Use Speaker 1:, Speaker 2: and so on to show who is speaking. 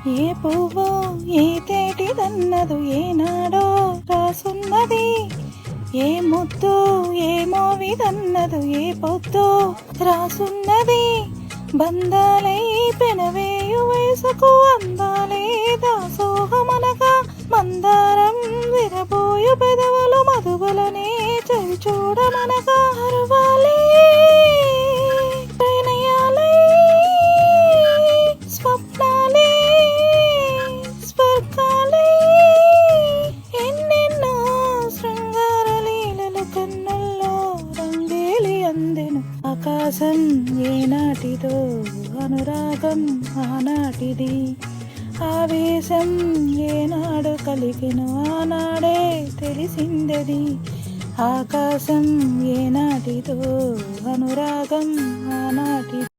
Speaker 1: ఏ పువ్వో ఏ తేటిదన్నదు ఏనాడో రాసున్నది, ఏ ముద్దు ఏ మోవిదన్నదు ఏ పొద్దు రాసున్నది. బంధాలై పెనవేయు వయసుకు అందాలే దాసోహమనగా, మందారం విరబోయు పెదవులు మధువులనే చవి చూడమనగా. అరువాలే ప్రణయాలై స్వప్నాలే స్వర్గాలై, ఎన్నెన్నో శృంగార లీలలు కన్నుల్లో రంగేలి అందెను. ఆకాశం ఏనాటిదో అనురాగం ఆనాటిది, ఆవేశం ఏనాడు కలిగిన ఆనాడే తెలిసిందది. ఆకాశం ఏనాటిదో అనురాగం ఆనాటిది.